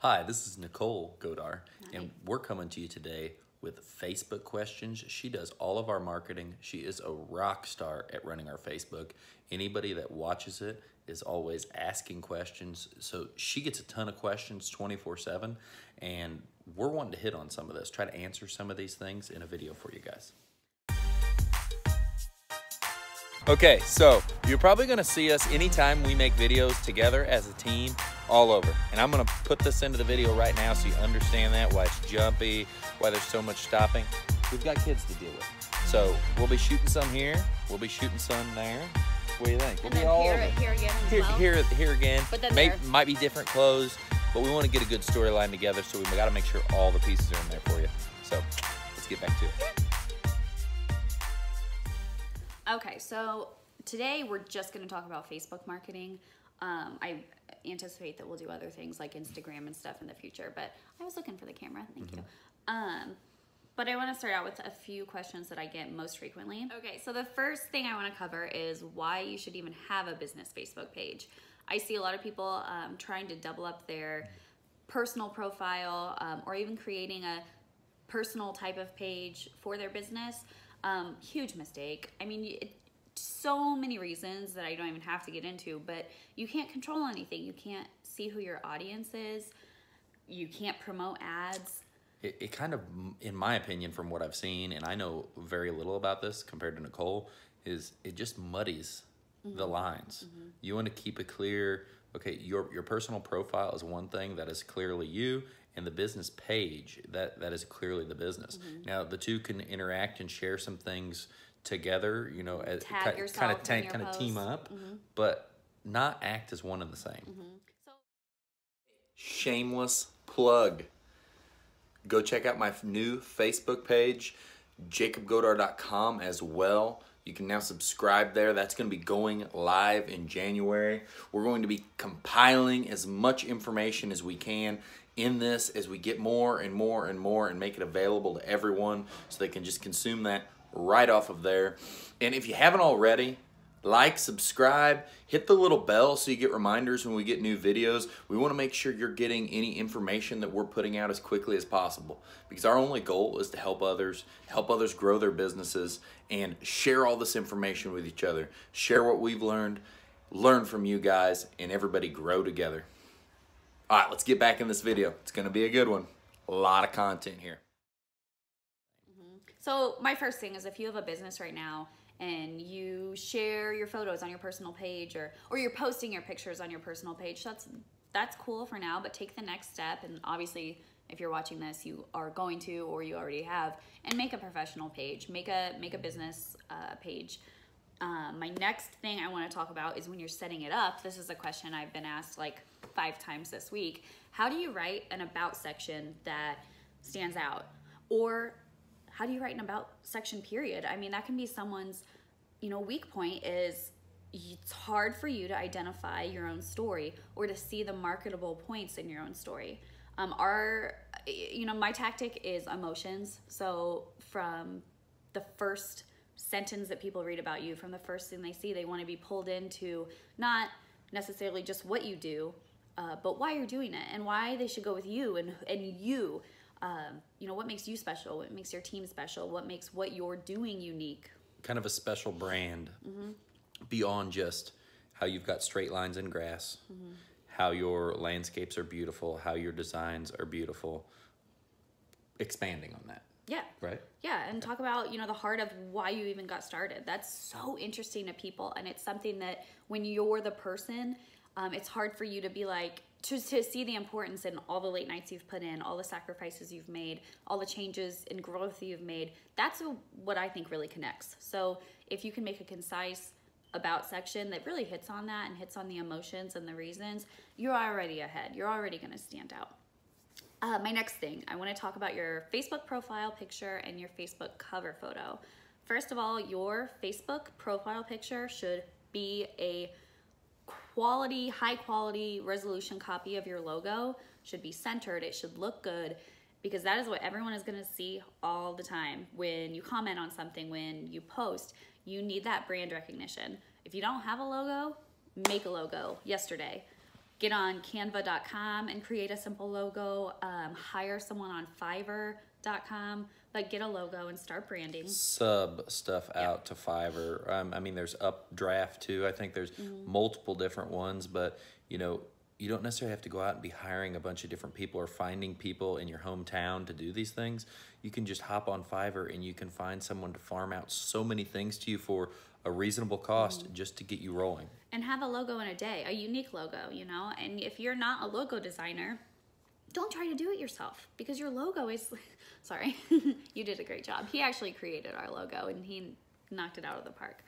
Hi, this is Nicole Godar, and we're coming to you today with Facebook questions. She does all of our marketing. She is a rock star at running our Facebook. Anybody that watches it is always asking questions. So she gets a ton of questions 24/7, and we're wanting to hit on some of this, try to answer some of these things in a video for you guys. Okay, so you're probably gonna see us anytime we make videos together as a team all over. And I'm gonna put this into the video right now so you understand that, why it's jumpy, why there's so much stopping. We've got kids to deal with. So we'll be shooting some here, we'll be shooting some there. What do you think? And we'll then be all here again as well. Here again. But then might be different clothes, but we wanna get a good storyline together, so we gotta make sure all the pieces are in there for you. So let's get back to it. Okay, so today we're just going to talk about Facebook marketing. I anticipate that we'll do other things like Instagram and stuff in the future, but I was looking for the camera. Thank you. But I want to start out with a few questions that I get most frequently. Okay, so the first thing I want to cover is why you should even have a business Facebook page. I see a lot of people trying to double up their personal profile or even creating a personal type of page for their business. Huge mistake. I mean, so many reasons that I don't even have to get into, but you can't control anything. You can't see who your audience is. You can't promote ads. It kind of, in my opinion, from what I've seen, and I know very little about this compared to Nicole, is it just muddies the lines. You want to keep it clear. Okay, your personal profile is one thing that is clearly you, and the business page, that is clearly the business. Now, the two can interact and share some things together, you know, Tag yourself in your kind of post. team up, but not act as one and the same. So, Shameless plug. Go check out my new Facebook page, jacobgodar.com as well. You can now subscribe there. That's going to be going live in January. We're going to be compiling as much information as we can in this as we get more and more and more and make it available to everyone so they can just consume that right off of there. And if you haven't already, like, subscribe, hit the little bell so you get reminders when we get new videos. We want to make sure you're getting any information that we're putting out as quickly as possible, because our only goal is to help others grow their businesses, and share all this information with each other. Share what we've learned, learn from you guys, and everybody grow together. All right, let's get back in this video. It's going to be a good one. A lot of content here. So my first thing is, if you have a business right now and you share your photos on your personal page, or you're posting your pictures on your personal page, that's cool for now, but take the next step. And obviously, if you're watching this, you are going to, or you already have, and make a professional page, make a business page. My next thing I want to talk about is when you're setting it up. This is a question I've been asked like 5 times this week. How do you write an about section that stands out? Or how do you write an about section, period? I mean, that can be someone's, weak point is it's hard for you to identify your own story or to see the marketable points in your own story. My tactic is emotions. So from the first sentence that people read about you, from the first thing they see, they want to be pulled into not necessarily just what you do, but why you're doing it and why they should go with you and you. What makes you special? What makes your team special? What makes what you're doing unique? Kind of a special brand beyond just how you've got straight lines and grass, how your landscapes are beautiful, how your designs are beautiful. Expanding on that. Yeah. Right? Yeah, and talk about, the heart of why you even got started. That's so interesting to people, and it's something that when you're the person, it's hard for you to be like, to see the importance in all the late nights you've put in, all the sacrifices you've made, all the changes and growth that you've made. That's what I think really connects. So if you can make a concise about section that really hits on that and hits on the emotions and the reasons, you're already ahead. You're already going to stand out. My next thing, I want to talk about your Facebook profile picture and your Facebook cover photo. First of all, your Facebook profile picture should be a high quality resolution copy of your logo. Should be centered. It should look good, because that is what everyone is going to see all the time. When you comment on something, when you post, you need that brand recognition. If you don't have a logo, make a logo yesterday. get on canva.com and create a simple logo, hire someone on fiverr.com, like get a logo and start branding. Sub stuff out to Fiverr. I mean, there's Updraft too. I think there's multiple different ones, but you know, you don't necessarily have to go out and be hiring a bunch of different people or finding people in your hometown to do these things. You can just hop on Fiverr and you can find someone to farm out so many things to you for a reasonable cost just to get you rolling. And have a logo in a day, a unique logo, you know? And if you're not a logo designer, don't try to do it yourself because your logo is, sorry, you did a great job. He actually created our logo and he knocked it out of the park.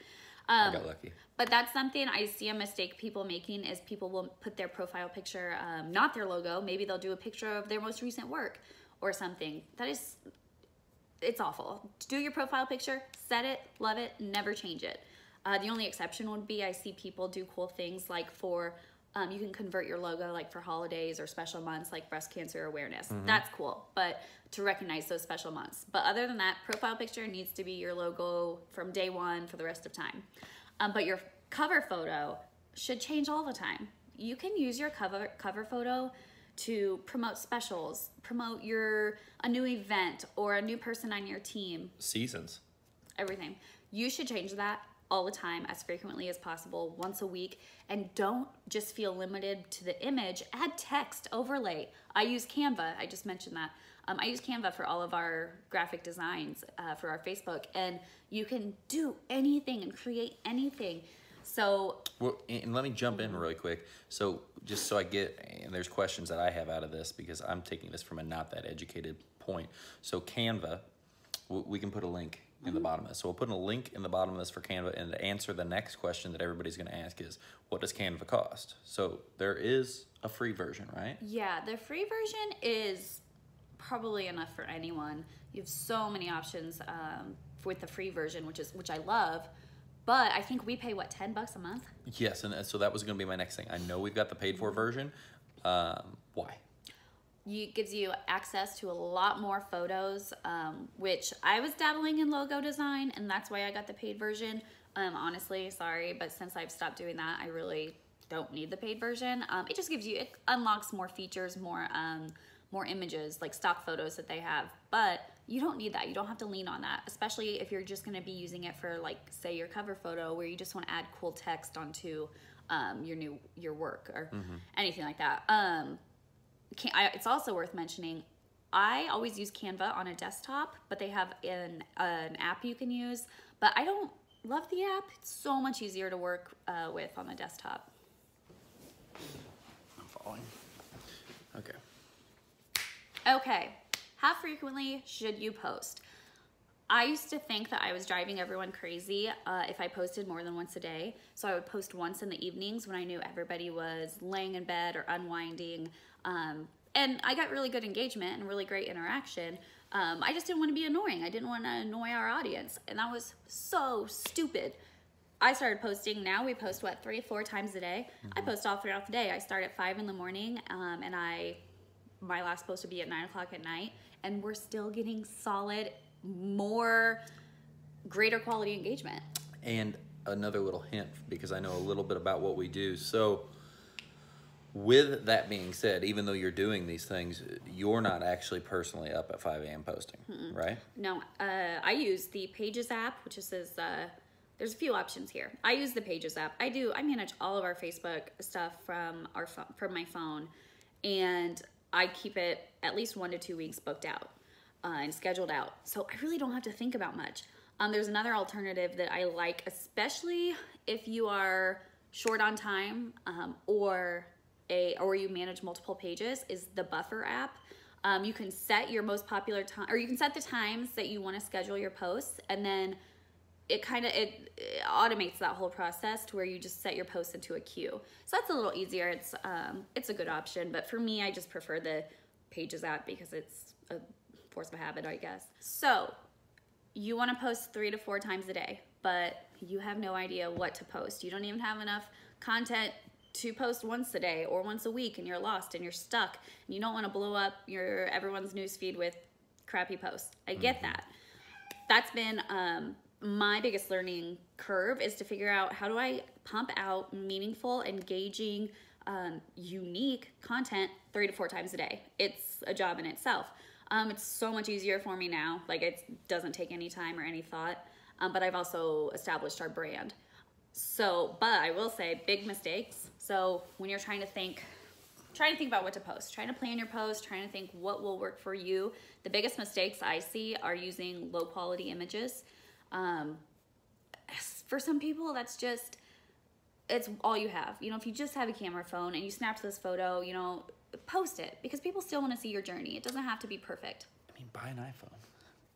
I got lucky. But that's something I see a mistake people making is people will put their profile picture, not their logo. Maybe they'll do a picture of their most recent work or something. That is, it's awful. Do your profile picture, set it, love it, never change it. The only exception would be I see people do cool things like for, you can convert your logo like for holidays or special months like breast cancer awareness. That's cool, but to recognize those special months. But other than that, profile picture needs to be your logo from day one for the rest of time. But your cover photo should change all the time. You can use your cover photo to promote specials, promote a new event or a new person on your team. Seasons. Everything. You should change that all the time, as frequently as possible, once a week, and don't just feel limited to the image. Add text, overlay. I use Canva, I just mentioned that. I use Canva for all of our graphic designs for our Facebook, and you can do anything and create anything. So, well, and let me jump in really quick. So just so I get, and there's questions that I have out of this because I'm taking this from a not that educated point. So Canva, we can put a link in the bottom of this. So we'll put a link in the bottom of this for Canva, and to answer the next question that everybody's gonna ask is, what does Canva cost? So there is a free version, right? Yeah, the free version is probably enough for anyone. You have so many options with the free version, which I love. But I think we pay, what, $10 a month? Yes, and so that was going to be my next thing. I know we've got the paid for version. Why? It gives you access to a lot more photos, which I was dabbling in logo design, and that's why I got the paid version. Honestly, sorry, but since I've stopped doing that, I really don't need the paid version. It just gives you, it unlocks more features, more images, like stock photos that they have. But you don't need that. You don't have to lean on that, especially if you're just going to be using it for, like, say, your cover photo where you just want to add cool text onto your work or anything like that. It's also worth mentioning, I always use Canva on a desktop, but they have an app you can use. But I don't love the app. It's so much easier to work with on the desktop. I'm following. Okay. Okay. How frequently should you post? I used to think that I was driving everyone crazy if I posted more than once a day. So I would post once in the evenings when I knew everybody was laying in bed or unwinding. And I got really good engagement and really great interaction. I just didn't want to be annoying. I didn't want to annoy our audience. And that was so stupid. I started posting. Now we post, what, 3-4 times a day? I post all throughout the day. I start at 5 in the morning and my last post would be at 9 o'clock at night. And we're still getting solid, greater quality engagement. And another little hint, because I know a little bit about what we do. So with that being said, even though you're doing these things, you're not actually personally up at 5 a.m. posting, right? No, I use the Pages app, which is there's a few options here. I use the Pages app. I manage all of our Facebook stuff from my phone, and I keep it at least 1 to 2 weeks booked out and scheduled out. So I really don't have to think about much. There's another alternative that I like, especially if you are short on time or you manage multiple pages, is the Buffer app. You can set your most popular time, or you can set the times that you want to schedule your posts, and then it automates that whole process to where you just set your posts into a queue. So that's a little easier. It's a good option, but for me, I just prefer the Pages app because it's a force of habit, I guess. So you want to post 3 to 4 times a day, but you have no idea what to post. You don't even have enough content to post once a day or once a week, and you're lost and you're stuck and you don't want to blow up everyone's newsfeed with crappy posts. I get that. That's been my biggest learning curve, is to figure out, how do I pump out meaningful, engaging unique content 3 to 4 times a day. It's a job in itself. It's so much easier for me now. Like, it doesn't take any time or any thought. But I've also established our brand. So, but I will say, big mistakes. So when you're trying to think about what to post, trying to plan your post, trying to think what will work for you. The biggest mistakes I see are using low quality images. For some people, that's just, it's all you have. You know, if you just have a camera phone and you snapped this photo, you know, post it, because people still want to see your journey. It doesn't have to be perfect. I mean, buy an iPhone.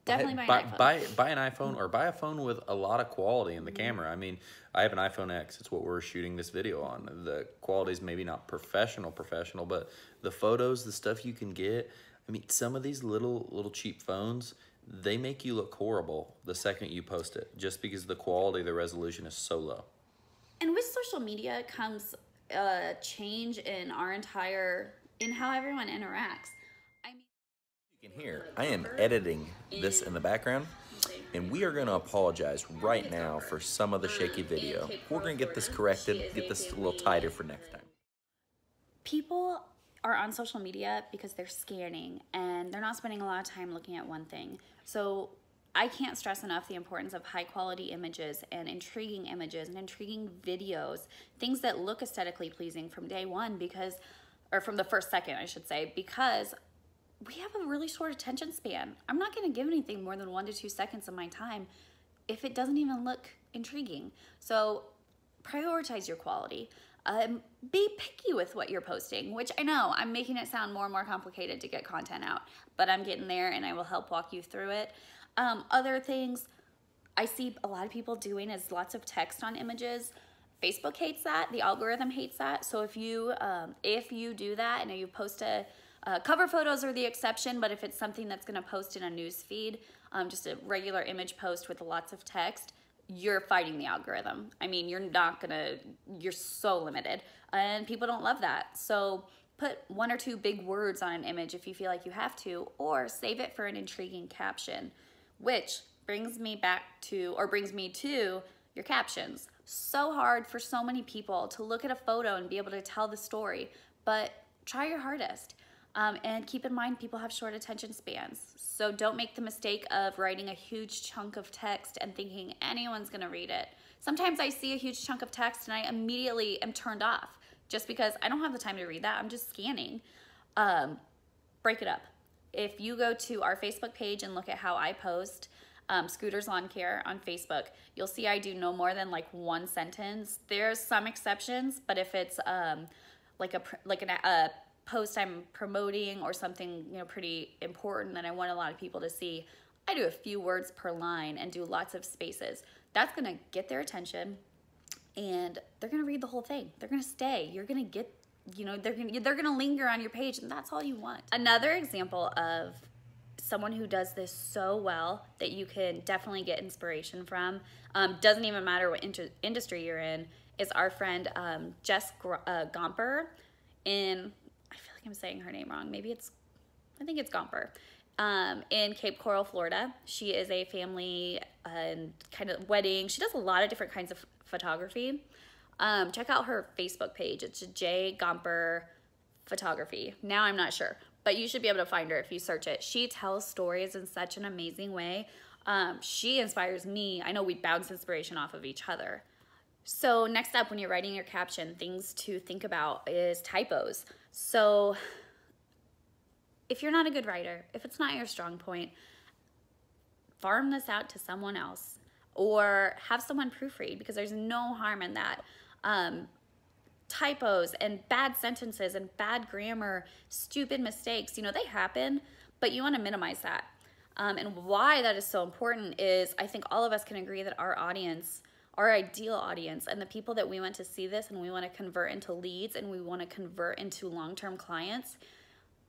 Definitely buy an iPhone. Buy an iPhone, or buy a phone with a lot of quality in the camera. I mean, I have an iPhone X. It's what we're shooting this video on. The quality is maybe not professional, but the photos, the stuff you can get. I mean, some of these little cheap phones, they make you look horrible the second you post it, just because the quality, the resolution is so low. And with social media comes a change in in how everyone interacts. I mean, You can hear I am editing this in the background, and we are going to apologize right now for some of the shaky video. We're going to get this corrected, get this a little tighter for next time. people are on social media because they're scanning and they're not spending a lot of time looking at one thing. So I can't stress enough the importance of high quality images and intriguing videos, things that look aesthetically pleasing from day one, or from the first second, I should say, because we have a really short attention span. I'm not gonna give anything more than 1 to 2 seconds of my time if it doesn't even look intriguing. So prioritize your quality. Be picky with what you're posting, which I know I'm making it sound more and more complicated to get content out, but I'm getting there and I will help walk you through it. Other things I see a lot of people doing is lots of text on images. Facebook hates that. The algorithm hates that. So if you do that and you post cover photos are the exception, but if it's something that's going to post in a news feed, just a regular image post with lots of text, you're fighting the algorithm. I mean, you're so limited, and people don't love that. So put 1 or 2 big words on an image if you feel like you have to, or save it for an intriguing caption, which brings me to your captions. So hard for so many people to look at a photo and be able to tell the story, but try your hardest. And keep in mind, people have short attention spans. So don't make the mistake of writing a huge chunk of text and thinking anyone's gonna read it. Sometimes I see a huge chunk of text and I immediately am turned off just because I don't have the time to read that. I'm just scanning. Break it up. If you go to our Facebook page and look at how I post Scooter's Lawn Care on Facebook, you'll see I do no more than like 1 sentence. There's some exceptions, but if it's like a post I'm promoting or something, you know, pretty important that I want a lot of people to see, I do a few words per line and do lots of spaces. That's gonna get their attention and they're gonna read the whole thing. They're gonna stay. You're gonna get, you know, they're gonna linger on your page, and that's all you want. Another example of someone who does this so well that you can definitely get inspiration from, doesn't even matter what industry you're in, is our friend Jess Gomper in, I feel like I'm saying her name wrong. I think it's Gomper, in Cape Coral, Florida. She is a family and kind of wedding. She does a lot of different kinds of photography. Check out her Facebook page. It's J Gomper Photography. Now I'm not sure, but you should be able to find her if you search it. She tells stories in such an amazing way. She inspires me. I know we bounce inspiration off of each other. So next up, when you're writing your caption, things to think about is typos. So if you're not a good writer, if it's not your strong point, farm this out to someone else or have someone proofread, because there's no harm in that. Typos and bad sentences and bad grammar, stupid mistakes, you know, they happen, but you want to minimize that. And why that is so important is I think all of us can agree that our audience, our ideal audience, and the people that we want to see this and we want to convert into leads and we want to convert into long-term clients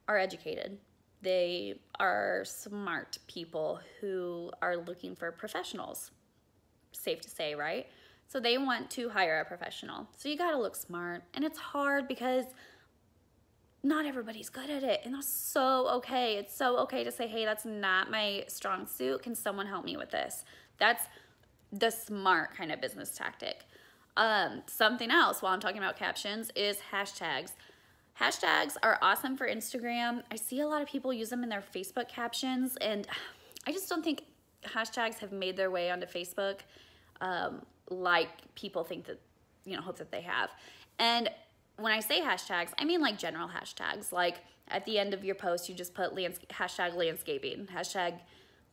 are educated. They are smart people who are looking for professionals. Safe to say, right? So they want to hire a professional. So you got to look smart. And it's hard because not everybody's good at it. And that's so okay. It's so okay to say, hey, that's not my strong suit. Can someone help me with this? That's the smart kind of business tactic. Something else while I'm talking about captions is hashtags. Hashtags are awesome for Instagram. I see a lot of people use them in their Facebook captions, and I just don't think hashtags have made their way onto Facebook like people think that, hope that they have. And when I say hashtags, I mean like general hashtags. Like at the end of your post, you just put hashtag landscaping, hashtag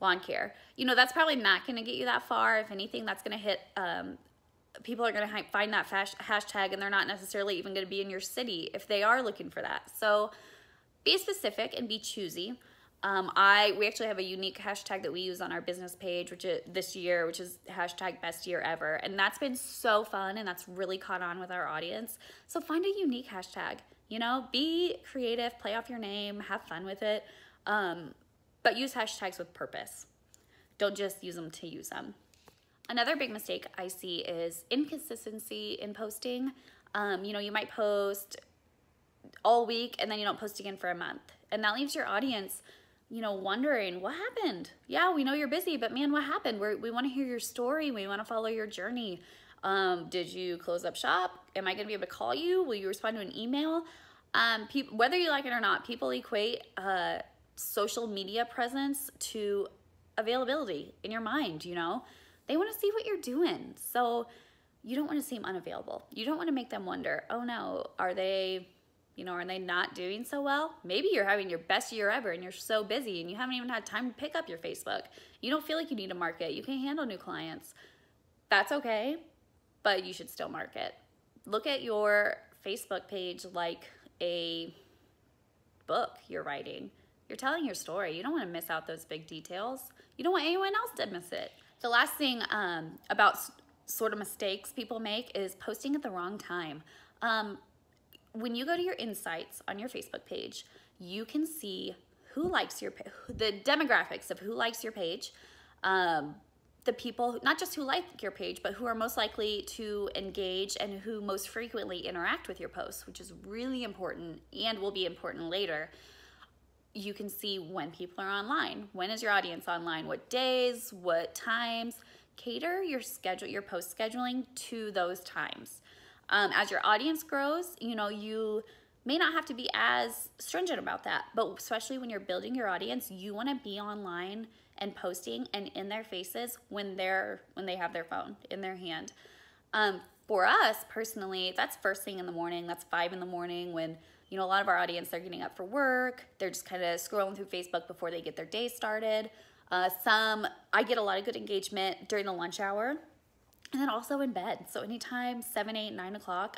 lawn care. That's probably not going to get you that far. If anything, that's going to hit, people are going to find that hashtag, and they're not necessarily even going to be in your city if they are looking for that. So be specific and be choosy. We actually have a unique hashtag that we use on our business page, which is hashtag best year ever. And that's been so fun, and that's really caught on with our audience. So find a unique hashtag, be creative, play off your name, have fun with it. But use hashtags with purpose. Don't just use them to use them. Another big mistake I see is inconsistency in posting. You might post all week and then you don't post again for a month. And that leaves your audience, wondering, what happened? Yeah, we know you're busy, but man, what happened? We want to hear your story. We want to follow your journey. Did you close up shop? Am I going to be able to call you? Will you respond to an email? Whether you like it or not, people equate social media presence to availability in your mind, They want to see what you're doing. So you don't want to seem unavailable. You don't want to make them wonder, oh no, are they not doing so well? Maybe you're having your best year ever and you're so busy and you haven't even had time to pick up your Facebook. You don't feel like you need to market. You can't handle new clients. That's okay, but you should still market. Look at your Facebook page like a book you're writing. You're telling your story. You don't want to miss out those big details. You don't want anyone else to miss it. The last thing about sort of mistakes people make is posting at the wrong time. When you go to your insights on your Facebook page, you can see who likes the demographics of who likes your page, the people, not just who like your page, but who are most likely to engage and who most frequently interact with your posts, which is really important and will be important later. You can see when people are online. When is your audience online? What days, what times? Cater your post scheduling to those times. As your audience grows, you may not have to be as stringent about that, but especially when you're building your audience, you want to be online and posting and in their faces when they have their phone in their hand. For us personally, that's first thing in the morning. That's 5 in the morning when a lot of our audience, they're getting up for work. They're just kind of scrolling through Facebook before they get their day started. I get a lot of good engagement during the lunch hour and then also in bed. So anytime 7, 8, 9 o'clock,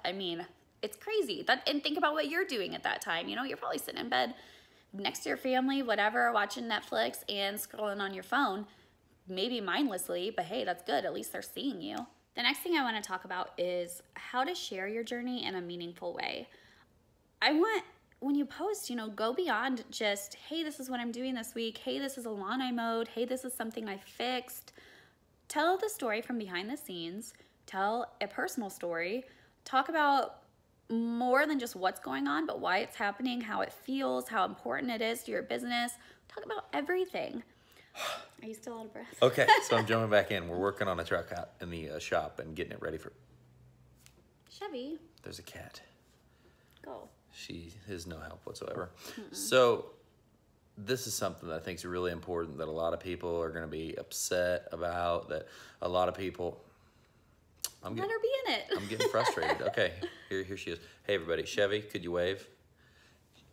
it's crazy. And think about what you're doing at that time. You're probably sitting in bed next to your family, whatever, watching Netflix and scrolling on your phone, maybe mindlessly, but hey, that's good. At least they're seeing you. The next thing I want to talk about is how to share your journey in a meaningful way. When you post, go beyond just, hey, this is what I'm doing this week. Hey, this is a lawn I mowed. Hey, this is something I fixed. Tell the story from behind the scenes. Tell a personal story. Talk about more than just what's going on, but why it's happening, how it feels, how important it is to your business. Talk about everything. Are you still out of breath? Okay, so I'm jumping back in. We're working on a truck out in the shop and getting it ready for... Chevy. There's a cat. Go. She is no help whatsoever. So this is something that I think is really important that a lot of people are going to be upset about, that a lot of people... Let her be in it. I'm getting frustrated. Okay, here she is. Hey, everybody. Chevy, could you wave?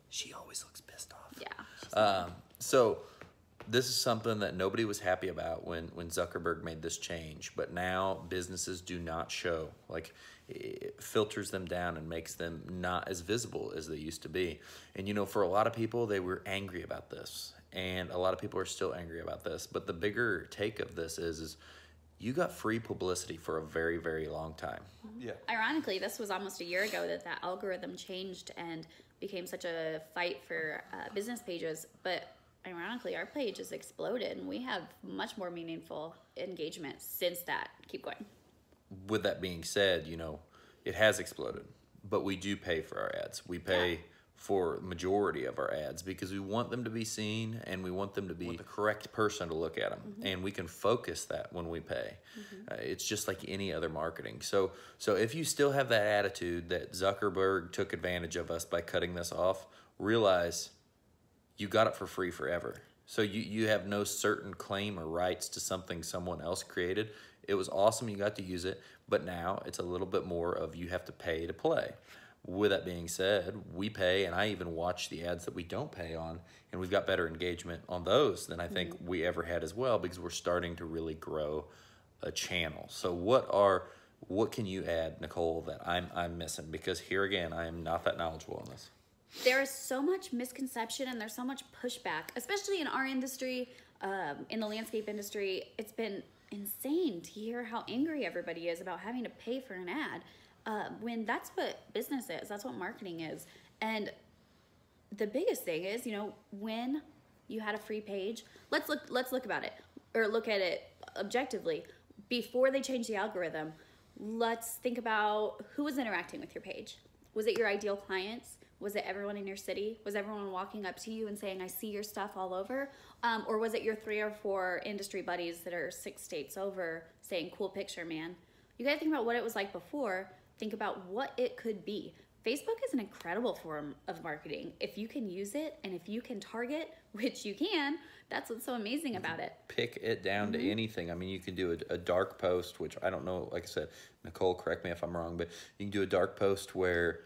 She always looks pissed off. Yeah. So this is something that nobody was happy about when Zuckerberg made this change, but now businesses do not show. Like, it filters them down and makes them not as visible as they used to be. And for a lot of people, they were angry about this, and a lot of people are still angry about this. But the bigger take of this is you got free publicity for a very, very long time. Yeah. Ironically, this was almost a year ago that algorithm changed and became such a fight for business pages. But ironically, our page has exploded, and we have much more meaningful engagement since that. Keep going. With that being said, it has exploded, but we do pay for our ads. We pay for majority of our ads because we want them to be seen and we want them to be the correct person to look at them. And we can focus that when we pay. It's just like any other marketing. So if you still have that attitude that Zuckerberg took advantage of us by cutting this off, realize you got it for free forever. So you have no certain claim or rights to something someone else created. It was awesome, you got to use it, but now it's a little bit more of you have to pay to play. With that being said, we pay, and I even watch the ads that we don't pay on, and we've got better engagement on those than I think we ever had as well, because we're starting to really grow a channel. So what can you add, Nicole, that I'm missing? Because here again, I am not that knowledgeable on this. There is so much misconception and there's so much pushback, especially in our industry, in the landscape industry. It's been insane to hear how angry everybody is about having to pay for an ad. When that's what business is, that's what marketing is. And the biggest thing is, when you had a free page, let's look about it, or look at it objectively. Before they changed the algorithm, let's think about who was interacting with your page. Was it your ideal clients? Was it everyone in your city? Was everyone walking up to you and saying, I see your stuff all over? Or was it your 3 or 4 industry buddies that are 6 states over saying, cool picture, man? You gotta think about what it was like before. Think about what it could be. Facebook is an incredible form of marketing. If you can use it and if you can target, which you can, that's what's so amazing about it. Pick it down to anything. I mean, you can do a dark post, which I don't know, like I said, Nicole, correct me if I'm wrong, but you can do a dark post where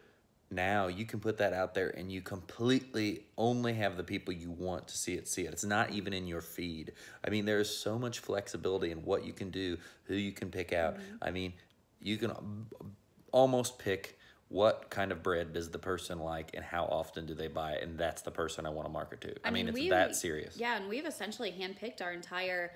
now you can put that out there and you completely only have the people you want to see it. It's not even in your feed. I mean, there's so much flexibility in what you can do, who you can pick out. I mean, you can almost pick what kind of bread does the person like and how often do they buy it, and that's the person I want to market to. I mean, it's that serious. Yeah, and we've essentially handpicked our entire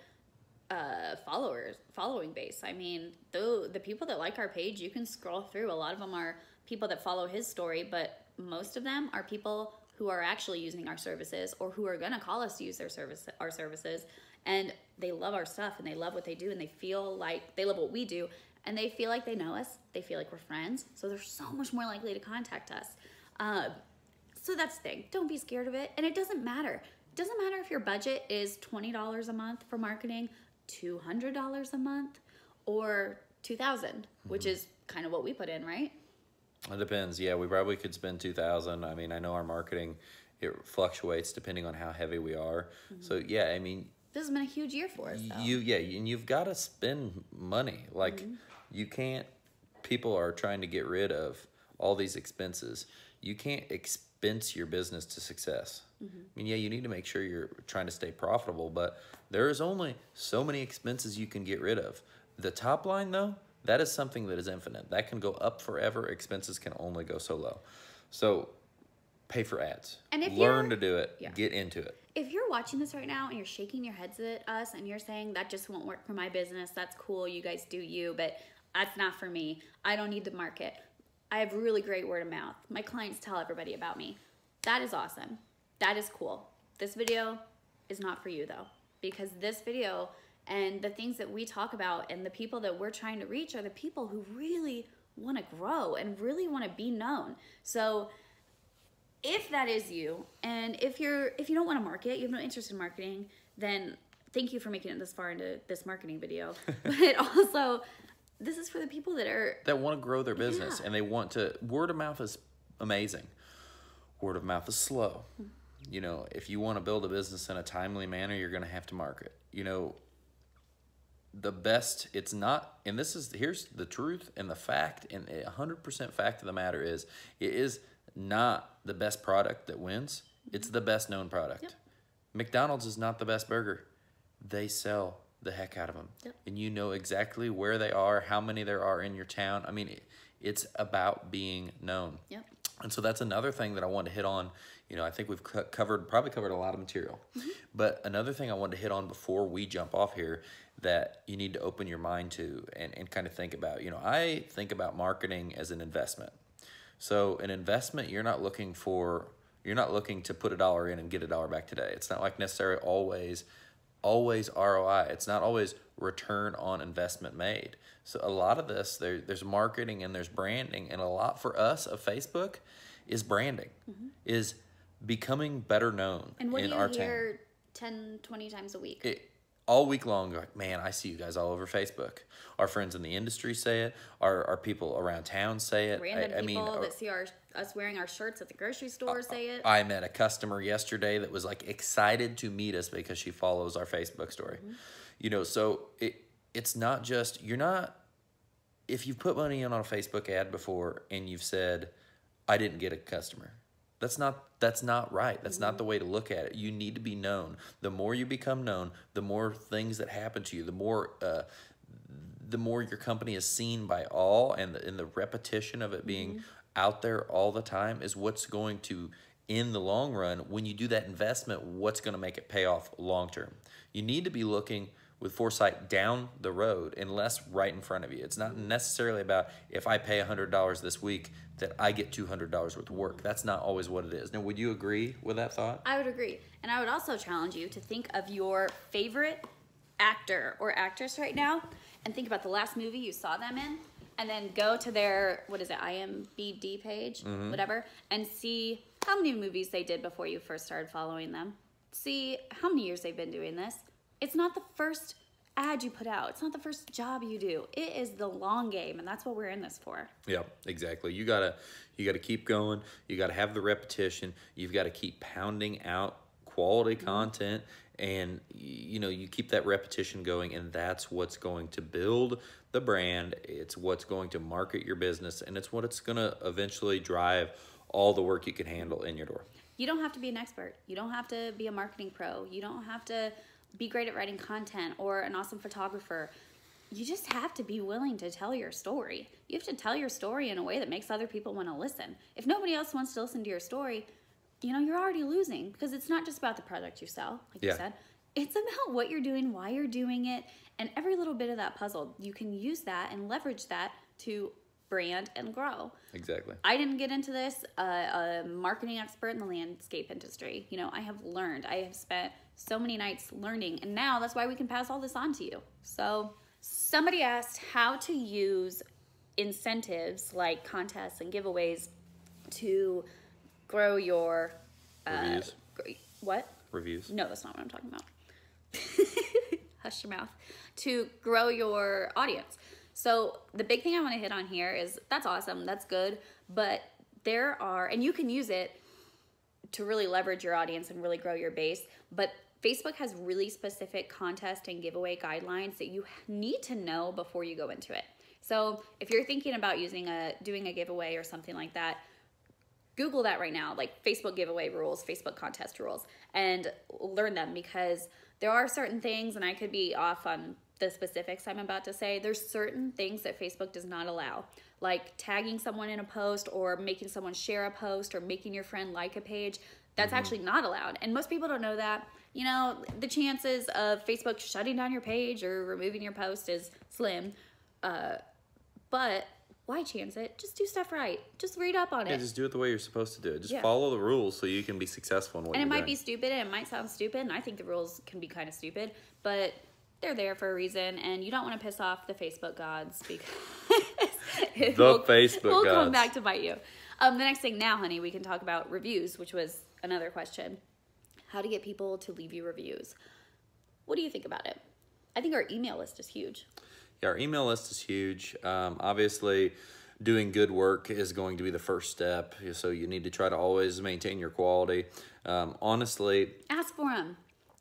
following base. I mean, the people that like our page, you can scroll through. A lot of them are people that follow his story, but most of them are people who are actually using our services or who are going to call us to use our services, and they love our stuff and they love what they do and they feel like they love what we do. And they feel like they know us. They feel like we're friends. So they're so much more likely to contact us. So that's the thing. Don't be scared of it. And it doesn't matter. It doesn't matter if your budget is $20 a month for marketing, $200 a month, or $2,000, which is kind of what we put in, right? It depends. Yeah, we probably could spend $2,000. I mean, I know our marketing, it fluctuates depending on how heavy we are. So yeah, I mean, this has been a huge year for us, though. And you've got to spend money. Like, you can't, people are trying to get rid of all these expenses. You can't expense your business to success. I mean, yeah, you need to make sure you're trying to stay profitable, but there is only so many expenses you can get rid of. The top line, though, that is something that is infinite. That can go up forever. Expenses can only go so low. So pay for ads. And if learn to do it. Get into it. If you're watching this right now and you're shaking your heads at us and you're saying that just won't work for my business, that's cool, you guys do you, but that's not for me. I don't need to market. I have really great word of mouth. My clients tell everybody about me. That is awesome. That is cool. This video is not for you though, because this video and the things that we talk about and the people that we're trying to reach are the people who really want to grow and really want to be known. So if that is you, and if you don't want to market, you have no interest in marketing, then thank you for making it this far into this marketing video. But also, this is for the people that want to grow their business and they want to. Word of mouth is amazing. Word of mouth is slow. You know, if you want to build a business in a timely manner, you're going to have to market. You know, the best, it's not, and here's the truth and the fact, and 100% fact of the matter is, it is not the best product that wins. It's the best known product. McDonald's is not the best burger. They sell the heck out of them. And you know exactly where they are, how many there are in your town. I mean, it's about being known. And so that's another thing that I wanted to hit on. You know, I think we've probably covered a lot of material. But another thing I wanted to hit on before we jump off here that you need to open your mind to and kind of think about. You know, I think about marketing as an investment. So an investment, you're not looking to put $1 in and get $1 back today. It's not like necessarily always ROI. It's not always return on investment made. So a lot of this, there's marketing and there's branding, and a lot for us of Facebook is branding, is becoming better known And what in do our you town. hear 10, 20 times a week? All week long, like, man, I see you guys all over Facebook. Our friends in the industry say it. Our people around town say it. Random people that see us wearing our shirts at the grocery store say it. I met a customer yesterday that was like excited to meet us because she follows our Facebook story. You know, so it's not just, if you've put money in on a Facebook ad before and you've said, I didn't get a customer, that's not right. That's not the way to look at it. You need to be known. The more you become known, the more things that happen to you, the more your company is seen by all, and the repetition of it being out there all the time is what's going to, in the long run, when you do that investment, what's going to make it pay off long term. You need to be looking with foresight down the road and less right in front of you. It's not necessarily about, if I pay $100 this week, that I get $200 worth of work. That's not always what it is. Now, would you agree with that thought? I would agree. And I would also challenge you to think of your favorite actor or actress right now and think about the last movie you saw them in, and then go to their, IMDb page, whatever, and see how many movies they did before you first started following them. See how many years they've been doing this. It's not the first ad you put out. It's not the first job you do. It is the long game, and that's what we're in this for. Yeah, exactly. You gotta keep going. You gotta have the repetition. You've got to keep pounding out quality content, and you keep that repetition going, and that's what's going to build the brand. It's what's going to market your business, and it's what's going to eventually drive all the work you can handle in your door. You don't have to be an expert. You don't have to be a marketing pro. You don't have to be great at writing content or an awesome photographer. You just have to be willing to tell your story. You have to tell your story in a way that makes other people want to listen. If nobody else wants to listen to your story, you're already losing, because it's not just about the product you sell, like you said. It's about what you're doing, why you're doing it, and every little bit of that puzzle. You can use that and leverage that to brand and grow. Exactly. I didn't get into this a marketing expert in the landscape industry. I have learned. I have spent so many nights learning, and now that's why we can pass all this on to you. So somebody asked how to use incentives like contests and giveaways to grow your Reviews. What? Reviews. No, that's not what I'm talking about. Hush your mouth. To grow your audience. So the big thing I want to hit on here is, that's awesome, that's good, but there are, and you can use it to really leverage your audience and really grow your base, but Facebook has really specific contest and giveaway guidelines that you need to know before you go into it. So if you're thinking about doing a giveaway or something like that, Google that right now, like Facebook giveaway rules, Facebook contest rules, and learn them, because there are certain things, and I could be off on the specifics I'm about to say, there's certain things that Facebook does not allow, like tagging someone in a post or making someone share a post or making your friend like a page. That's actually not allowed, and most people don't know that. The chances of Facebook shutting down your page or removing your post is slim, but why chance it? Just do stuff right. Just read up on it. Yeah, just do it the way you're supposed to do it. Just Yeah. follow the rules so you can be successful in what you're And it doing. might be stupid, and it might sound stupid, and I think the rules can be kind of stupid, but they're there for a reason, and you don't want to piss off the Facebook gods, because it will come back to bite you. The next thing now, honey, we can talk about reviews, which was another question. How to get people to leave you reviews. What do you think about it? I think our email list is huge. Yeah, our email list is huge. Obviously, doing good work is going to be the first step, so you need to try to always maintain your quality. Honestly, Ask for them.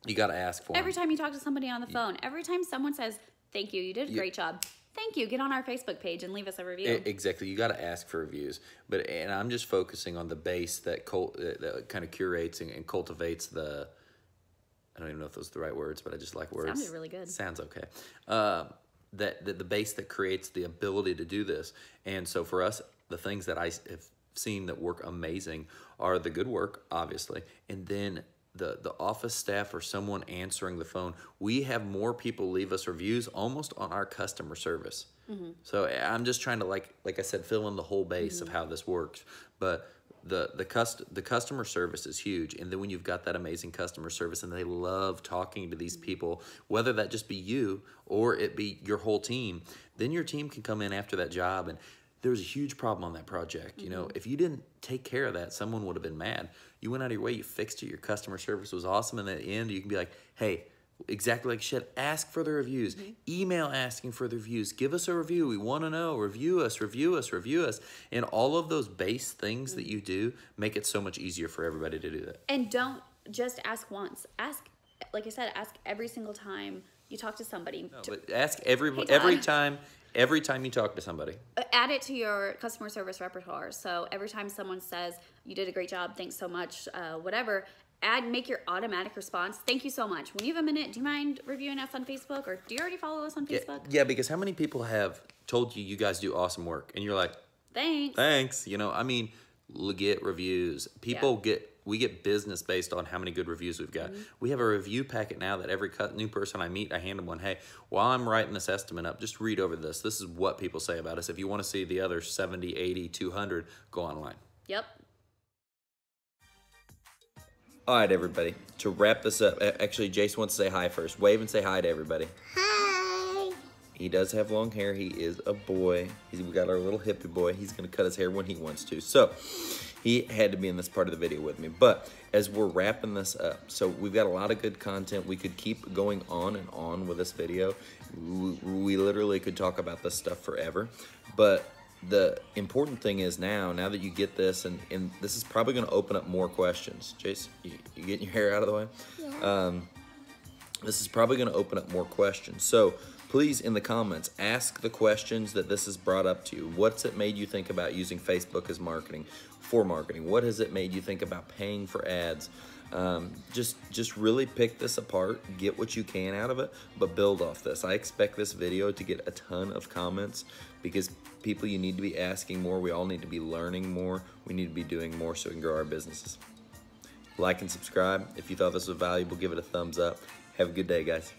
you got to ask for Every them. time you talk to somebody on the phone, every time someone says, thank you, you did a great job. Thank you. Get on our Facebook page and leave us a review. Exactly. You got to ask for reviews. And I'm just focusing on the base that kind of curates and cultivates the, I don't even know if those are the right words, but I just like words. Sounded really good. Sounds okay. That the base that creates the ability to do this. And so for us, the things that I have seen that work amazing are the good work, obviously, and then the office staff or someone answering the phone. We have more people leave us reviews almost on our customer service. So I'm just trying to, like I said, fill in the whole base of how this works. But the customer service is huge, and then when you've got that amazing customer service and they love talking to these people, whether that just be you or it be your whole team, then your team can come in after that job and there was a huge problem on that project. You know, if you didn't take care of that, someone would have been mad. You went out of your way, you fixed it, your customer service was awesome, and at the end, you can be like, hey, exactly like you said, ask for the reviews, email asking for the reviews, give us a review, we want to know, review us, review us, review us. And all of those base things that you do make it so much easier for everybody to do that. And don't just ask once. Ask, like I said, ask every single time you talk to somebody. No, but ask every time you talk to somebody. Add it to your customer service repertoire. So every time someone says, you did a great job, thanks so much, whatever, make your automatic response, thank you so much. When you have a minute, do you mind reviewing us on Facebook, or do you already follow us on Facebook? Yeah, because how many people have told you guys do awesome work and you're like, thanks. You know, I mean, get reviews. We get business based on how many good reviews we've got. We have a review packet now that every new person I meet, I hand them one. Hey, while I'm writing this estimate up, just read over this. This is what people say about us. If you want to see the other 70, 80, 200, go online. Yep. All right, everybody. To wrap this up, actually, Jason wants to say hi first. Wave and say hi to everybody. Hi. He does have long hair. He is a boy. We got our little hippie boy. He's going to cut his hair when he wants to. So he had to be in this part of the video with me. But as we're wrapping this up, so we've got a lot of good content. We could keep going on and on with this video. We literally could talk about this stuff forever. But the important thing is now that you get this, and this is probably going to open up more questions. Jace, you getting your hair out of the way? Yeah. This is probably going to open up more questions. So please, in the comments, ask the questions that this has brought up to you. What's it made you think about using Facebook as marketing, for marketing? What has it made you think about paying for ads? Just really pick this apart, get what you can out of it, but build off this. I expect this video to get a ton of comments because people, you need to be asking more. We all need to be learning more. We need to be doing more so we can grow our businesses. Like and subscribe. If you thought this was valuable, give it a thumbs up. Have a good day, guys.